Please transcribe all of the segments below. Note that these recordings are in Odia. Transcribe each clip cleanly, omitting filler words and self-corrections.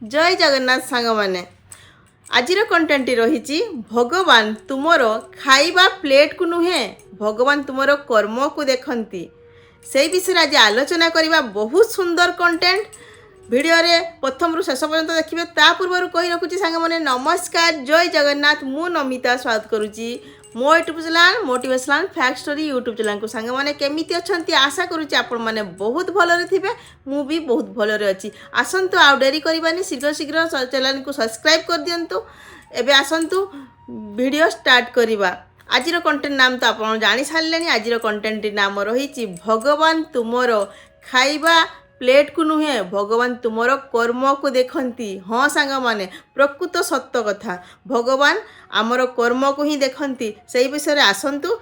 जय जगन्नाथ सांग मैंने आज कंटेंट रही भगवान तुमर खाइबा प्लेट को नुहे भगवान तुमर कर्म को देखती से विषय आज आलोचना करवा। बहुत सुंदर कंटेंट वीडियो रे प्रथम रु शेष पर्यंत देखिए। ता पूर्व कही रखुची सांग मैंने नमस्कार जय जगन्नाथ मु नमिता स्वागत करुच्ची मो YouTube channel motivational fact story YouTube channel को सांग मैंने केमिति अछंती आशा करुच्ची आपण मैंने बहुत भलरे थिबे मु भी बहुत भलरे अछि। आसंतु आ डेरी करबानी शीघ्र शीघ्र चैनल को सब्सक्राइब कर दियंतु। एबे आसंतु वीडियो स्टार्ट करिबा। आजिर कंटेंट नाम तो आपण जानि सारलेनी। आजिर कंटेंट नाम रही भगवान तुमरो खाइबा प्लेट को नुहे भगवान तुमर कर्म को देखती। हाँ सांग माने प्रकृत सत्य कथा भगवान आमर कर्म को ही देखती। से विषय आसंतु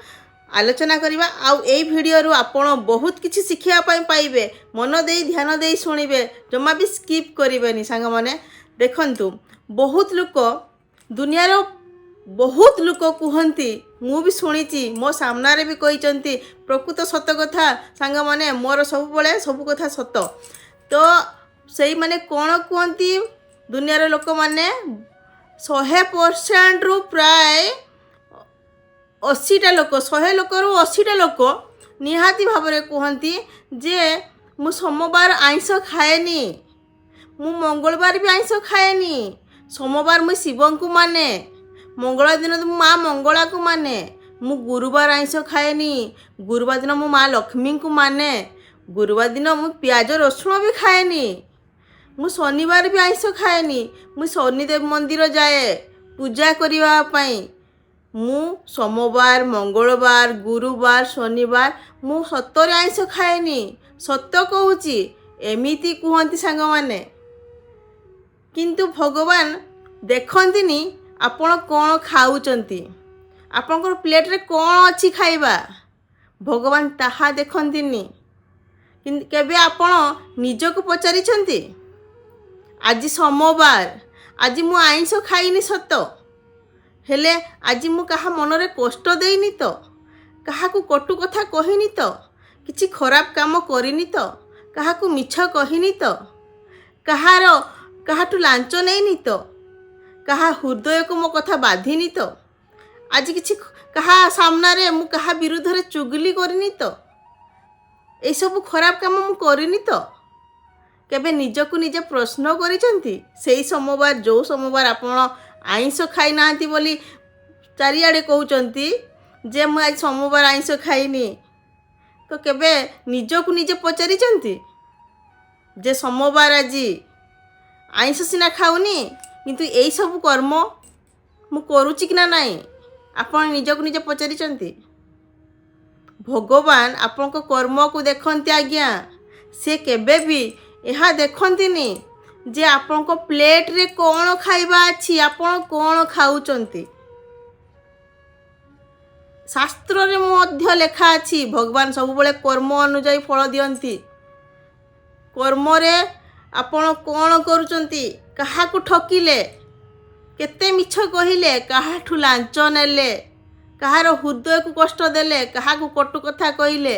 आलोचना करवा। आउ ए वीडियो आपण बहुत किछि शिखिया पाइबे। मन दे ध्यान दे शुणिबे जमा भी स्किप करेनि। सांग माने देखंतु बहुत लोक दुनियार बहुत लोक कहती मु भी शुणी मो सामने भी कही प्रकृत सत कथा सांग माने मोर सब बड़े सब कथा सत। तो सही माने कौन कहती दुनियार लोक माने 100% रु प्राय 80टा लोक 100 लोक रु 80टा लोक निहाती भाव में कहती जे मु सोमवार आइंस खाएनी, मु मंगलवार भी आइंस खाएनी, सोमवार मु शिव को माने, मंगल दिन तो माँ मंगला को माने, मु गुरुवार आइंस खाएनी, गुरुवार दिन मु माँ लक्ष्मी को माने, गुरुवार दिन मु प्याज रसुण भी खाएनी, मु शनिवार भी आइंस खाएनी, मु शनिदेव मंदिर जाए पूजा करबा पई, मु सोमवार मंगलवार गुरुवार शनिवार मु सतरे आइंस खाएनी। सत्य कहूची एमिति कहती सांग माने किंतु भगवान देखंतिनी आपण कौन खाऊचंती आपनकर प्लेट रे कौन अच्छी खाइबा भगवान ताहा देखंतिनी। किंतु केबे आपण निजको पचारिछंती आज सोमवार आज मु आइंस खाइनी सत हेले आज मु कहा मनरे कष्ट देइनी तो कहा को कटु कथा कहिनी तो किछि खराब काम करिनी तो कहा को मिछ कहिनी तो कहाठू लांच नैनी तो कहा हृदय को मो कथा बाधिनी तो आज किछि कहा सामना रे मु कहा विरुद्ध रे चुगली करनी तो ए सब खराब काम मु करनी तो केबे निजको निजे प्रश्न करिसंती। सेई सोमवार जो सोमवार आपण आइंस खाई नांती बोली चारिआडे कहउचंती जे मु आज सोमवार आइंस खाइनी तो केबे निजको निजे पचारिचंती जे सोमवार आज आइंस सिना खाउनी किंतु यही सब कर्म मु करूची कि ना नहीं आपण निजको निजे पचारिचंती। भगवान आपण को कर्म को देखंती आज्ञा से केबे भी यह देखंतीनी जे आपण को प्लेट रे कौन खाइबा अछि आपण कौन खाउचंती। शास्त्र रे मध्य लेखा अछि भगवान सब बेले कर्म अनुଯାयी फल दियंती। कर्म रे आपण कौन करूचंती कहा को ठकिले केते मिछ कहिले कहाठू लांच नेले कहार हृदय को कष्ट देले कहा को कटु कथा कहिले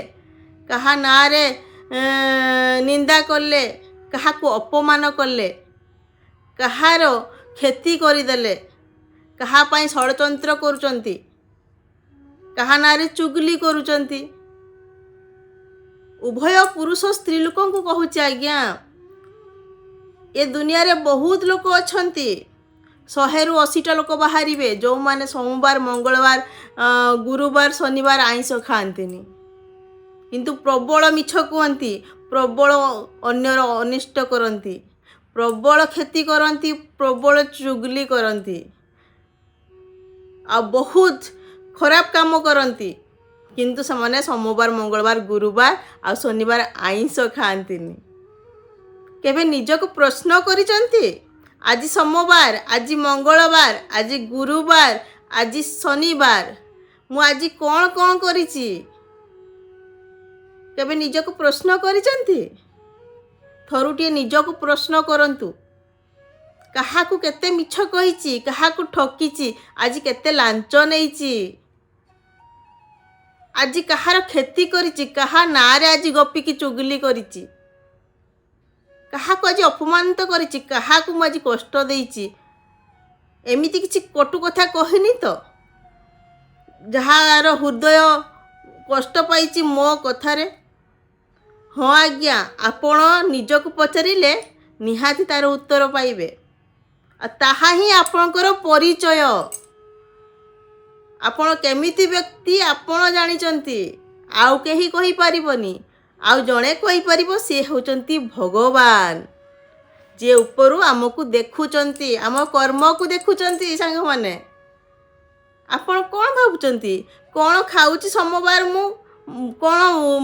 कहा नारे निंदा करले कहा को अपमान करले कहार क्षति करदेले कहा पाई षड़यंत्र करूचंती कहा नारे चुगली करूचंती। उभय पुरुष स्त्री लोक को कहूची आज्ञा ए दुनिया रे बहुत लोक अछंती 100 रु 80टा लोक बाहरिबे जो माने सोमवार मंगलवार गुरुवार शनिवार आइंस खाआंतीनी किंतु प्रबल मिछ कहती प्रबल अन्यर अनिष्ट करती प्रबल क्षति करती प्रबल चुगली करती आ बहुत खराब काम करती किंतु से सोमवार मंगलवार गुरुवार आ शनिवार आइंस खाआंतीनी। केबे निजको प्रश्न करिसंती आज सोमवार आज मंगलवार आज गुरुवार आज शनिवार मु आज कौन कौन करिछि केबे निजको प्रश्न करिसंती। थरुटिए निजको प्रश्न करंतु कहा को केते मिछ कहिछि कहा को ठकिछि आज केते लांच नैछि आज कहार क्षति करिछि कहा नारे आज गपी की चुगली करिछि କାହାକୁ ଆଜି ଅପମାନିତ କରିଛି, କାହାକୁ ମୁଁ ଆଜି କଷ୍ଟ ଦେଇଛି, ଏମିତି କିଛି କଟୁ କଥା କହିନି ତ? ଯାହାର ହୃଦୟ କଷ୍ଟ ପାଇଛି ମୋ କଥାରେ, ହଁ ଆଜ୍ଞା, ଆପଣ ନିଜକୁ ପଚାରିଲେ ନିହାତି ତା'ର ଉତ୍ତର ପାଇବେ। ଆଉ ତାହା ହିଁ ଆପଣଙ୍କର ପରିଚୟ। ଆପଣ କେମିତି ବ୍ୟକ୍ତି ଆପଣ ଜାଣିଛନ୍ତି, ଆଉ କେହି କହିପାରିବନି। ଆଉ ଜଣେ କହିପାରିବ, ସିଏ ହେଉଛନ୍ତି ଭଗବାନ, ଯିଏ ଉପରୁ ଆମକୁ ଦେଖୁଛନ୍ତି, ଆମ କର୍ମକୁ ଦେଖୁଛନ୍ତି। ସାଙ୍ଗମାନେ, ଆପଣ କ'ଣ ଭାବୁଛନ୍ତି? କ'ଣ ଖାଉଛି ସୋମବାର, ମୁଁ କ'ଣ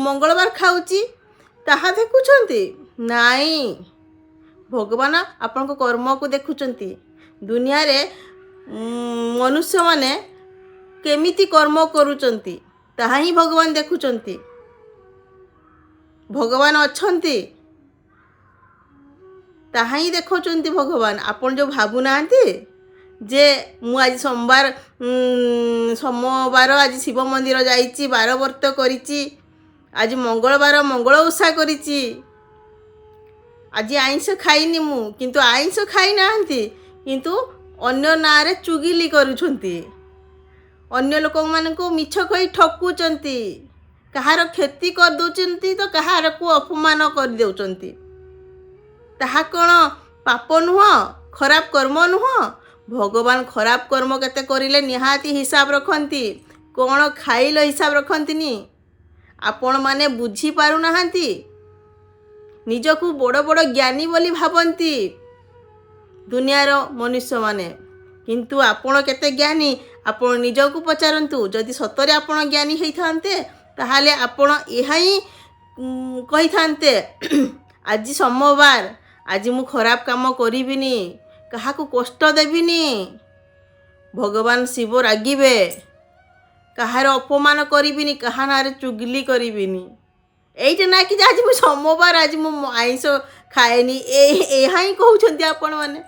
ମଙ୍ଗଳବାର ଖାଉଛି, ତାହା ଦେଖୁଛନ୍ତି? ନାଇଁ, ଭଗବାନ ଆପଣଙ୍କ କର୍ମକୁ ଦେଖୁଛନ୍ତି। ଦୁନିଆରେ ମନୁଷ୍ୟମାନେ କେମିତି କର୍ମ କରୁଛନ୍ତି, ତାହା ହିଁ ଭଗବାନ ଦେଖୁଛନ୍ତି। ଭଗବାନ ଅଛନ୍ତି, ତାହା ହିଁ ଦେଖାଉଛନ୍ତି ଭଗବାନ। ଆପଣ ଯେଉଁ ଭାବୁନାହାନ୍ତି ଯେ ମୁଁ ଆଜି ସୋମବାର ଆଜି ଶିବ ମନ୍ଦିର ଯାଇଛି, ବାର ବ୍ରତ କରିଛି, ଆଜି ମଙ୍ଗଳବାର ମଙ୍ଗଳ ଓଷା କରିଛି, ଆଜି ଆଇଁଷ ଖାଇନି ମୁଁ, କିନ୍ତୁ ଆଇଁଷ ଖାଇନାହାନ୍ତି, କିନ୍ତୁ ଅନ୍ୟ ନାଁରେ ଚୁଗିଲି କରୁଛନ୍ତି, ଅନ୍ୟ ଲୋକମାନଙ୍କୁ ମିଛ କହି ଠକୁଛନ୍ତି, କାହାର କ୍ଷତି କରିଦେଉଛନ୍ତି ତ କାହାରକୁ ଅପମାନ କରିଦେଉଛନ୍ତି। ତାହା କ'ଣ ପାପ ନୁହଁ? ଖରାପ କର୍ମ ନୁହଁ? ଭଗବାନ ଖରାପ କର୍ମ କେତେ କରିଲେ ନିହାତି ହିସାବ ରଖନ୍ତି। କ'ଣ ଖାଇଲ ହିସାବ ରଖନ୍ତିନି? ଆପଣମାନେ ବୁଝିପାରୁନାହାନ୍ତି, ନିଜକୁ ବଡ଼ ବଡ଼ ଜ୍ଞାନୀ ବୋଲି ଭାବନ୍ତି ଦୁନିଆର ମନୁଷ୍ୟମାନେ। କିନ୍ତୁ ଆପଣ କେତେ ଜ୍ଞାନୀ ଆପଣ ନିଜକୁ ପଚାରନ୍ତୁ। ଯଦି ସତରେ ଆପଣ ଜ୍ଞାନୀ ହେଇଥାନ୍ତେ, ତାହେଲେ ଆପଣ ଏହା ହିଁ କହିଥାନ୍ତେ, ଆଜି ସୋମବାର, ଆଜି ମୁଁ ଖରାପ କାମ କରିବିନି, କାହାକୁ କଷ୍ଟ ଦେବିନି, ଭଗବାନ ଶିବ ରାଗିବେ, କାହାର ଅପମାନ କରିବିନି, କାହା ନାଁରେ ଚୁଗଲି କରିବିନି। এইটা ନା କି ଆଜି ମୁଁ ସୋମବାର, ଆଜି ମୁଁ ଆଇଁଷ ଖାଏନି, ଏହା ହିଁ କହୁଛନ୍ତି ଆପଣମାନେ।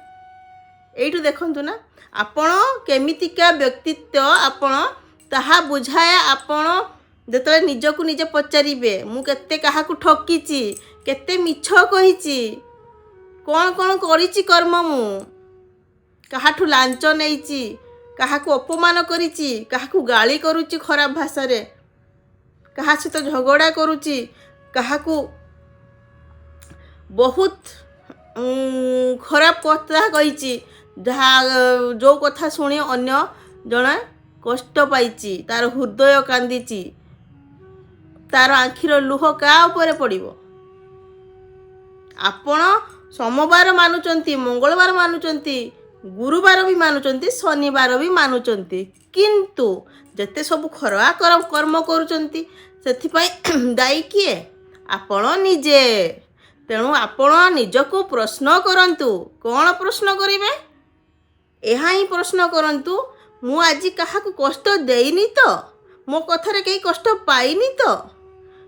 এইଠୁ ଦେଖନ୍ତୁ ନା, ଆପଣ କେମିତିକା ବ୍ୟକ୍ତିତ୍ୱ, ଆପଣ ତାହା ବୁଝାଏ। ଆପଣ ଯେତେବେଳେ ନିଜକୁ ନିଜେ ପଚାରିବେ, ମୁଁ କେତେ କାହାକୁ ଠକିଛି, କେତେ ମିଛ କହିଛି, କ'ଣ କ'ଣ କରିଛି କର୍ମ, ମୁଁ କାହାଠୁ ଲାଞ୍ଚ ନେଇଛି, କାହାକୁ ଅପମାନ କରିଛି, କାହାକୁ ଗାଳି କରୁଛି ଖରାପ ଭାଷାରେ, କାହା ସହିତ ଝଗଡ଼ା କରୁଛି, କାହାକୁ ବହୁତ ଖରାପ କଥା କହିଛି, ଯେଉଁ କଥା ଶୁଣି ଅନ୍ୟ ଜଣେ କଷ୍ଟ ପାଇଛି, ତା'ର ହୃଦୟ କାନ୍ଦିଛି, ତା'ର ଆଖିର ଲୁହ କାହା ଉପରେ ପଡ଼ିବ? ଆପଣ ସୋମବାର ମାନୁଛନ୍ତି, ମଙ୍ଗଳବାର ମାନୁଛନ୍ତି, ଗୁରୁବାର ବି ମାନୁଛନ୍ତି, ଶନିବାର ବି ମାନୁଛନ୍ତି, କିନ୍ତୁ ଯେତେ ସବୁ ଖରାପ କର୍ମ କରୁଛନ୍ତି, ସେଥିପାଇଁ ଦାୟୀ କିଏ? ଆପଣ ନିଜେ। ତେଣୁ ଆପଣ ନିଜକୁ ପ୍ରଶ୍ନ କରନ୍ତୁ। କ'ଣ ପ୍ରଶ୍ନ କରିବେ? ଏହା ହିଁ ପ୍ରଶ୍ନ କରନ୍ତୁ, ମୁଁ ଆଜି କାହାକୁ କଷ୍ଟ ଦେଇନି ତ? ମୋ କଥାରେ କେହି କଷ୍ଟ ପାଇନି ତ?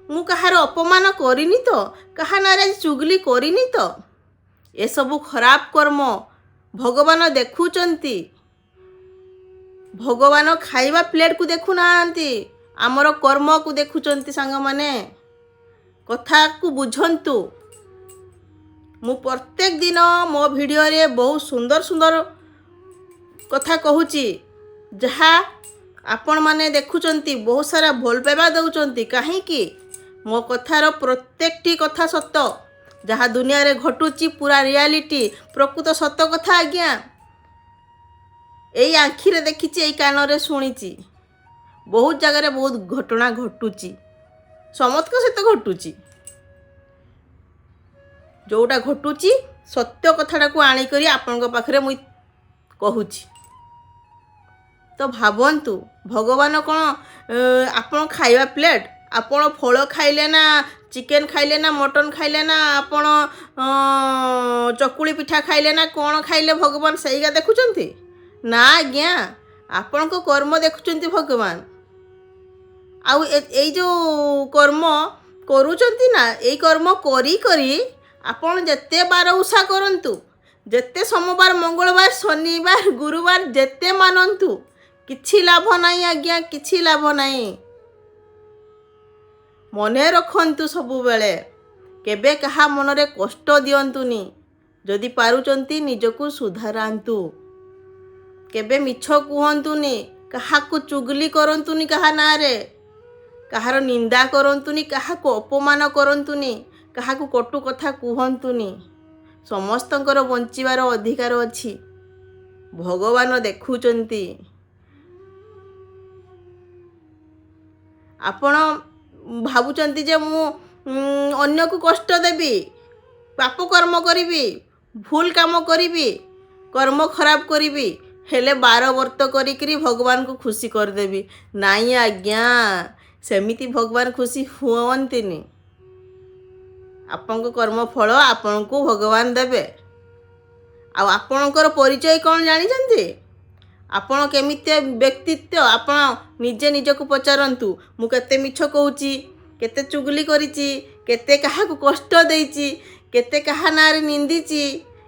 ମୁଁ କାହାର ଅପମାନ କରିନି ତ? କାହା ନାଁରେ ଆଜି ଚୁଗଲି କରିନି ତ? ଏସବୁ ଖରାପ କର୍ମ ଭଗବାନ ଦେଖୁଛନ୍ତି। ଭଗବାନ ଖାଇବା ପ୍ଲେଟକୁ ଦେଖୁନାହାନ୍ତି, ଆମର କର୍ମକୁ ଦେଖୁଛନ୍ତି। ସାଙ୍ଗମାନେ, କଥାକୁ ବୁଝନ୍ତୁ। ମୁଁ ପ୍ରତ୍ୟେକ ଦିନ ମୋ ଭିଡ଼ିଓରେ ବହୁତ ସୁନ୍ଦର ସୁନ୍ଦର କଥା କହୁଛି, ଯାହା ଆପଣମାନେ ଦେଖୁଛନ୍ତି, ବହୁତ ସାରା ଭଲ ପାଇବା ଦେଉଛନ୍ତି। କାହିଁକି? ମୋ କଥାର ପ୍ରତ୍ୟେକଟି କଥା ସତ, ଯାହା ଦୁନିଆରେ ଘଟୁଛି ପୁରା ରିଆଲିଟି, ପ୍ରକୃତ ସତ କଥା। ଆଜ୍ଞା, ଏଇ ଆଖିରେ ଦେଖିଛି, ଏଇ କାନରେ ଶୁଣିଛି, ବହୁତ ଜାଗାରେ ବହୁତ ଘଟଣା ଘଟୁଛି, ସମସ୍ତଙ୍କ ସହିତ ଘଟୁଛି। ଯେଉଁଟା ଘଟୁଛି ସତ୍ୟ କଥାଟାକୁ ଆଣିକରି ଆପଣଙ୍କ ପାଖରେ ମୁଁ କହୁଛି। ତ ଭାବନ୍ତୁ, ଭଗବାନ କ'ଣ ଆପଣ ଖାଇବା ପ୍ଲେଟ୍, ଆପଣ ଫଳ ଖାଇଲେ ନା, ଚିକେନ୍ ଖାଇଲେ ନା, ମଟନ୍ ଖାଇଲେ ନା, ଆପଣ ଚକୁଳି ପିଠା ଖାଇଲେ ନା, କ'ଣ ଖାଇଲେ ଭଗବାନ ସେଇଗା ଦେଖୁଛନ୍ତି? ନା ଆଜ୍ଞା, ଆପଣଙ୍କ କର୍ମ ଦେଖୁଛନ୍ତି ଭଗବାନ। ଆଉ ଏଇ ଯେଉଁ କର୍ମ କରୁଛନ୍ତି ନା, ଏଇ କର୍ମ କରି କରି ଆପଣ ଯେତେ ବାର ଓଷା କରନ୍ତୁ, ଯେତେ ସୋମବାର, ମଙ୍ଗଳବାର, ଶନିବାର, ଗୁରୁବାର ଯେତେ ମାନନ୍ତୁ, କିଛି ଲାଭ ନାହିଁ ଆଜ୍ଞା, କିଛି ଲାଭ ନାହିଁ। ମନେ ରଖନ୍ତୁ ସବୁବେଳେ, କେବେ କାହା ମନରେ କଷ୍ଟ ଦିଅନ୍ତୁନି। ଯଦି ପାରୁଛନ୍ତି ନିଜକୁ ସୁଧାରନ୍ତୁ। କେବେ ମିଛ କୁହନ୍ତୁନି, କାହାକୁ ଚୁଗଲି କରନ୍ତୁନି, କାହା ନାଁରେ କାହାର ନିନ୍ଦା କରନ୍ତୁନି, କାହାକୁ ଅପମାନ କରନ୍ତୁନି, କାହାକୁ କଟୁ କଥା କୁହନ୍ତୁନି। ସମସ୍ତଙ୍କର ବଞ୍ଚିବାର ଅଧିକାର ଅଛି। ଭଗବାନ ଦେଖୁଛନ୍ତି। ଆପଣ ଭାବୁଛନ୍ତି ଯେ ମୁଁ ଅନ୍ୟକୁ କଷ୍ଟ ଦେବି, ପାପ କର୍ମ କରିବି, ଭୁଲ କାମ କରିବି, କର୍ମ ଖରାପ କରିବି, ହେଲେ 12 ବର୍ତ କରିକିରି ଭଗବାନଙ୍କୁ ଖୁସି କରିଦେବି। ନାଇଁ ଆଜ୍ଞା, ସେମିତି ଭଗବାନ ଖୁସି ହୁଅନ୍ତିନି। ଆପଣଙ୍କ କର୍ମଫଳ ଆପଣଙ୍କୁ ଭଗବାନ ଦେବେ। ଆଉ ଆପଣଙ୍କର ପରିଚୟ କ'ଣ ଜାଣିଛନ୍ତି? ଆପଣ କେମିତିଆ ବ୍ୟକ୍ତିତ୍ୱ ଆପଣ ନିଜେ ନିଜକୁ ପଚାରନ୍ତୁ। ମୁଁ କେତେ ମିଛ କହୁଛି, କେତେ ଚୁଗଲି କରିଛି, କେତେ କାହାକୁ କଷ୍ଟ ଦେଇଛି, କେତେ କାହା ନାଁରେ ନିନ୍ଦିଛି,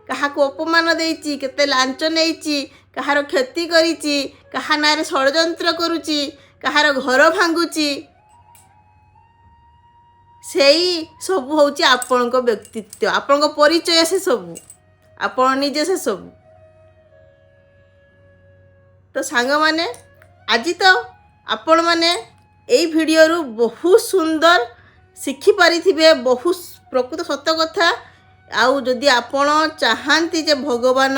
କାହାକୁ ଅପମାନ ଦେଇଛି, କେତେ ଲାଞ୍ଚ ନେଇଛି, କାହାର କ୍ଷତି କରିଛି, କାହା ନାଁରେ ଷଡ଼ଯନ୍ତ୍ର କରୁଛି, କାହାର ଘର ଭାଙ୍ଗୁଛି। ସେଇ ସବୁ ହେଉଛି ଆପଣଙ୍କ ବ୍ୟକ୍ତିତ୍ୱ, ଆପଣଙ୍କ ପରିଚୟ। ସେସବୁ ଆପଣ ନିଜେ ସେସବୁ। ତ ସାଙ୍ଗମାନେ, ଆଜି ତ ଆପଣମାନେ ଏଇ ଭିଡ଼ିଓରୁ ବହୁତ ସୁନ୍ଦର ଶିଖିପାରିଥିବେ, ବହୁତ ପ୍ରକୃତ ସତ କଥା। ଆଉ ଯଦି ଆପଣ ଚାହାନ୍ତି ଯେ ଭଗବାନ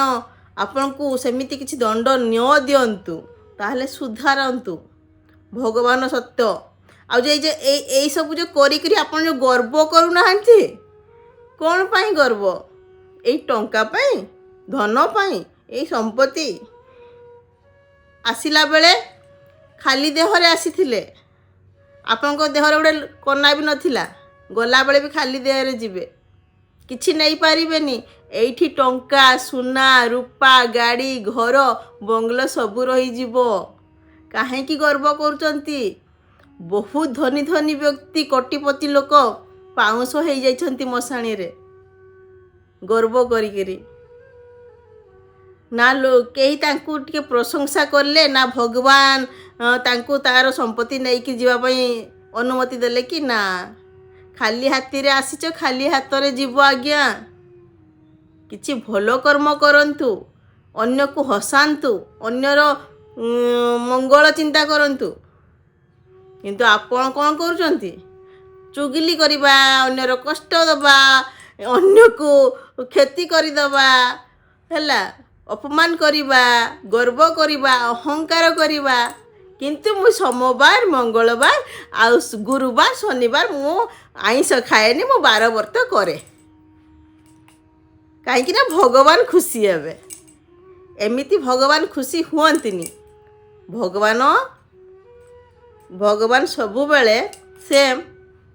ଆପଣଙ୍କୁ ସେମିତି କିଛି ଦଣ୍ଡ ନ ଦିଅନ୍ତୁ, ତାହେଲେ ସୁଧାରନ୍ତୁ। ଭଗବାନ ସତ୍ୟ। ଆଉ ଯେ ଏଇ ସବୁ ଯେଉଁ କରିକିରି ଆପଣ ଯେଉଁ ଗର୍ବ କରୁନାହାନ୍ତି, କ'ଣ ପାଇଁ ଗର୍ବ? ଏଇ ଟଙ୍କା ପାଇଁ, ଧନ ପାଇଁ, ଏଇ ସମ୍ପତ୍ତି? ଆସିଲା ବେଳେ ଖାଲି ଦେହରେ ଆସିଥିଲେ, ଆପଣଙ୍କ ଦେହରେ ଗୋଟେ କନା ବି ନଥିଲା, ଗଲାବେଳେ ବି ଖାଲି ଦେହରେ ଯିବେ, କିଛି ନେଇପାରିବେନି। ଏଇଠି ଟଙ୍କା, ସୁନା, ରୂପା, ଗାଡ଼ି, ଘର, ବଙ୍ଗଲୋ ସବୁ ରହିଯିବ। କାହିଁକି ଗର୍ବ କରୁଛନ୍ତି? ବହୁତ ଧନୀ ଧନୀ ବ୍ୟକ୍ତି, କୋଟିପତି ଲୋକ ପାଉଁଶ ହେଇଯାଇଛନ୍ତି ମଶାଣିରେ ଗର୍ବ କରିକିରି। ନା କେହି ତାଙ୍କୁ ଟିକେ ପ୍ରଶଂସା କଲେ, ନା ଭଗବାନ ତାଙ୍କୁ ତାର ସମ୍ପତ୍ତି ନେଇକି ଯିବା ପାଇଁ ଅନୁମତି ଦେଲେ କି? ନା, ଖାଲି ହାତିରେ ଆସିଛ, ଖାଲି ହାତରେ ଯିବ ଆଜ୍ଞା। କିଛି ଭଲ କର୍ମ କରନ୍ତୁ, ଅନ୍ୟକୁ ହସାନ୍ତୁ, ଅନ୍ୟର ମଙ୍ଗଳ ଚିନ୍ତା କରନ୍ତୁ। କିନ୍ତୁ ଆପଣ କ'ଣ କରୁଛନ୍ତି? ଚୁଗଲି କରିବା, ଅନ୍ୟର କଷ୍ଟ ଦେବା, ଅନ୍ୟକୁ କ୍ଷତି କରିଦେବା, ହେଲା, ଅପମାନ କରିବା, ଗର୍ବ କରିବା, ଅହଙ୍କାର କରିବା। କିନ୍ତୁ ମୁଁ ସୋମବାର, ମଙ୍ଗଳବାର ଆଉ ଗୁରୁବାର, ଶନିବାର ମୁଁ ଆଇଁଷ ଖାଏନି, ମୁଁ 12 ବର୍ତ କରେ। କାହିଁକି ନା ଭଗବାନ ଖୁସି ହେବେ। ଏମିତି ଭଗବାନ ଖୁସି ହୁଅନ୍ତିନି। ଭଗବାନ ସବୁବେଳେ ସେ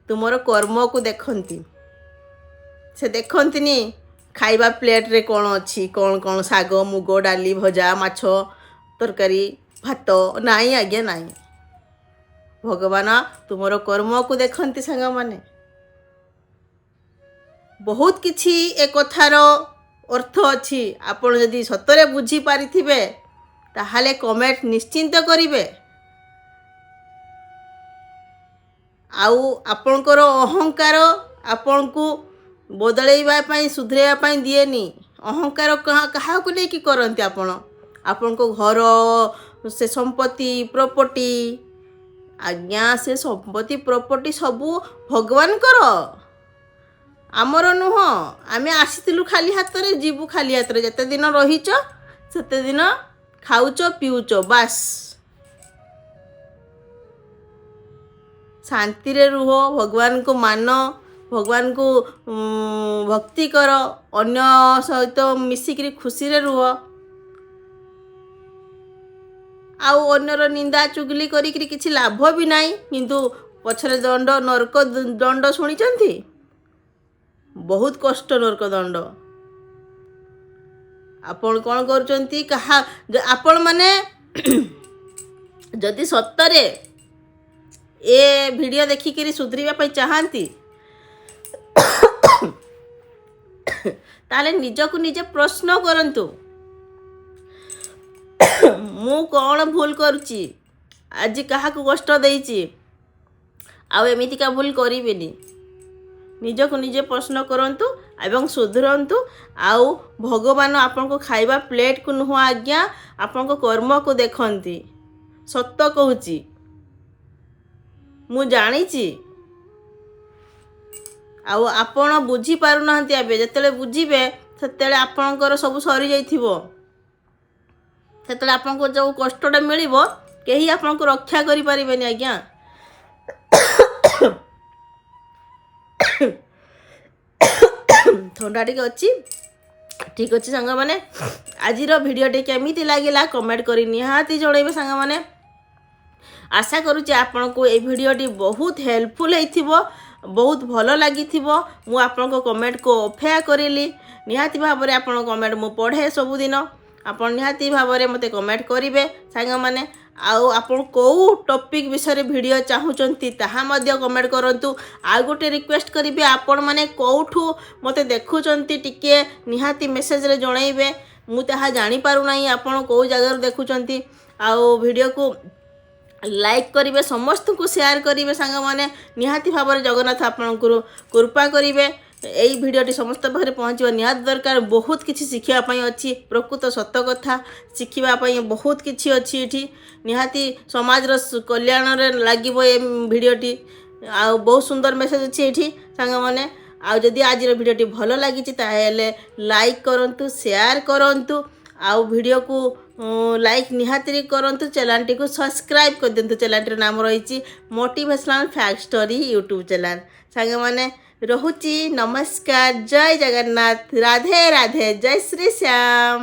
ତୁମର କର୍ମକୁ ଦେଖନ୍ତି। ସେ ଦେଖନ୍ତିନି ଖାଇବା ପ୍ଲେଟ୍ରେ କ'ଣ ଅଛି, କ'ଣ ଶାଗ, ମୁଗ, ଡାଲି, ଭଜା, ମାଛ, ତରକାରୀ, ଭାତ। ନାଇଁ ଆଜ୍ଞା, ନାଇଁ। ଭଗବାନ ତୁମର କର୍ମକୁ ଦେଖନ୍ତି ସାଙ୍ଗମାନେ। ବହୁତ କିଛି ଏ କଥାର ଅର୍ଥ ଅଛି। ଆପଣ ଯଦି ସତରେ ବୁଝିପାରିଥିବେ, ତାହେଲେ କମେଣ୍ଟ ନିଶ୍ଚିନ୍ତ କରିବେ। ଆଉ ଆପଣଙ୍କର ଅହଙ୍କାର ଆପଣଙ୍କୁ ବଦଳେଇବା ପାଇଁ, ସୁଧରେଇବା ପାଇଁ ଦିଏନି। ଅହଙ୍କାର କାହାକୁ ନେଇକି କରନ୍ତି ଆପଣ? ଆପଣଙ୍କ ଘର, ସେ ସମ୍ପତ୍ତି, ପ୍ରପର୍ଟି। ଆଜ୍ଞା, ସେ ସମ୍ପତ୍ତି, ପ୍ରପର୍ଟି ସବୁ ଭଗବାନଙ୍କର, ଆମର ନୁହଁ। ଆମେ ଆସିଥିଲୁ ଖାଲି ହାତରେ, ଯିବୁ ଖାଲି ହାତରେ। ଯେତେ ଦିନ ରହିଛ ସେତେ ଦିନ ଖାଉଛ, ପିଉଛ, ବାସ୍। ଶାନ୍ତିରେ ରୁହ, ଭଗବାନଙ୍କୁ ମାନ, ଭଗବାନଙ୍କୁ ଭକ୍ତି କର, ଅନ୍ୟ ସହିତ ମିଶିକିରି ଖୁସିରେ ରୁହ। ଆଉ ଅନ୍ୟର ନିନ୍ଦା ଚୁଗଲି କରିକିରି କିଛି ଲାଭ ବି ନାହିଁ। କିନ୍ତୁ ପଛରେ ଦଣ୍ଡ, ନରକ ଦଣ୍ଡ ଶୁଣିଛନ୍ତି? ବହୁତ କଷ୍ଟ ନରକ ଦଣ୍ଡ। ଆପଣ କ'ଣ କରୁଛନ୍ତି? ଆପଣମାନେ ଯଦି ସତରେ ଏ ଭିଡ଼ିଓ ଦେଖିକିରି ସୁଧରିବା ପାଇଁ ଚାହାନ୍ତି, ତାହେଲେ ନିଜକୁ ନିଜେ ପ୍ରଶ୍ନ କରନ୍ତୁ, ମୁଁ କ'ଣ ଭୁଲ କରୁଛି? ଆଜି କାହାକୁ କଷ୍ଟ ଦେଇଛି? ଆଉ ଏମିତିକା ଭୁଲ କରିବିନି। ନିଜକୁ ନିଜେ ପ୍ରଶ୍ନ କରନ୍ତୁ ଏବଂ ସୁଧରନ୍ତୁ। ଆଉ ଭଗବାନ ଆପଣଙ୍କ ଖାଇବା ପ୍ଲେଟ୍କୁ ନୁହଁ ଆଜ୍ଞା, ଆପଣଙ୍କ କର୍ମକୁ ଦେଖନ୍ତି। ସତ କହୁଛି, ମୁଁ ଜାଣିଛି। ଆଉ ଆପଣ ବୁଝିପାରୁନାହାନ୍ତି ଏବେ, ଯେତେବେଳେ ବୁଝିବେ ସେତେବେଳେ ଆପଣଙ୍କର ସବୁ ସରିଯାଇଥିବ। ସେତେବେଳେ ଆପଣଙ୍କୁ ଯେଉଁ କଷ୍ଟଟା ମିଳିବ କେହି ଆପଣଙ୍କୁ ରକ୍ଷା କରିପାରିବେନି ଆଜ୍ଞା। ଥଣ୍ଡା ଟିକେ ଅଛି। ଠିକ୍ ଅଛି ସାଙ୍ଗମାନେ, ଆଜିର ଭିଡ଼ିଓଟି କେମିତି ଲାଗିଲା କମେଣ୍ଟ କରି ନିହାତି ଜଣାଇବେ ସାଙ୍ଗମାନେ। ଆଶା କରୁଛି ଆପଣଙ୍କୁ এই ଭିଡ଼ିଓଟି ବହୁତ ହେଲ୍ପଫୁଲ୍ ହେଇଥିବ, ବହୁତ ଭଲ ଲାଗିଥିବ। ମୁଁ ଆପଣଙ୍କ କମେଣ୍ଟକୁ ଅପେକ୍ଷା କରିଲି। ନିହାତି ଭାବରେ ଆପଣଙ୍କ କମେଣ୍ଟ ମୁଁ ପଢ଼େ ସବୁଦିନ। ଆପଣ ନିହାତି ଭାବରେ ମୋତେ କମେଣ୍ଟ କରିବେ ସାଙ୍ଗମାନେ। ଆଉ ଆପଣ କେଉଁ ଟପିକ୍ ବିଷୟରେ ଭିଡ଼ିଓ ଚାହୁଁଛନ୍ତି ତାହା ମଧ୍ୟ କମେଣ୍ଟ କରନ୍ତୁ। ଆଉ ଗୋଟେ ରିକ୍ୱେଷ୍ଟ କରିବି, ଆପଣମାନେ କେଉଁଠୁ ମୋତେ ଦେଖୁଛନ୍ତି ଟିକେ ନିହାତି ମେସେଜରେ ଜଣାଇବେ। ମୁଁ ତାହା ଜାଣିପାରୁନାହିଁ ଆପଣ କେଉଁ ଜାଗାରୁ ଦେଖୁଛନ୍ତି। ଆଉ ଭିଡ଼ିଓକୁ ଲାଇକ୍ କରିବେ, ସମସ୍ତଙ୍କୁ ସେୟାର କରିବେ ସାଙ୍ଗମାନେ। ନିହାତି ଭାବରେ ଜଗନ୍ନାଥ ଆପଣଙ୍କୁ କୃପା କରିବେ। এই ଭିଡ଼ିଓଟି ସମସ୍ତ ପାଖରେ ପହଞ୍ଚିବା ନିହାତି ଦରକାର। ବହୁତ କିଛି ଶିଖିବା ପାଇଁ ଅଛି, ପ୍ରକୃତ ସତ କଥା ଶିଖିବା ପାଇଁ ବହୁତ କିଛି ଅଛି ଏଠି। ନିହାତି ସମାଜର କଲ୍ୟାଣରେ ଲାଗିବ ଏ ଭିଡ଼ିଓଟି। ଆଉ ବହୁତ ସୁନ୍ଦର ମେସେଜ ଅଛି ଏଠି ସାଙ୍ଗମାନେ। ଆଉ ଯଦି ଆଜିର ଭିଡ଼ିଓଟି ଭଲ ଲାଗିଛି ତାହେଲେ ଲାଇକ୍ କରନ୍ତୁ, ସେୟାର କରନ୍ତୁ। ଆଉ ଭିଡ଼ିଓକୁ ଲାଇକ୍ ନିହାତି କରନ୍ତୁ। ଚ୍ୟାନେଲଟିକୁ ସବସ୍କ୍ରାଇବ୍ କରିଦିଅନ୍ତୁ। ଚ୍ୟାନେଲଟିର ନାମ ରହିଛି motivational fact story YouTube channel. ସାଙ୍ଗମାନେ ରହୁଛି, ନମସ୍କାର, ଜୟ ଜଗନ୍ନାଥ, ରାଧେ ରାଧେ, ଜୟ ଶ୍ରୀ ଶ୍ୟାମ।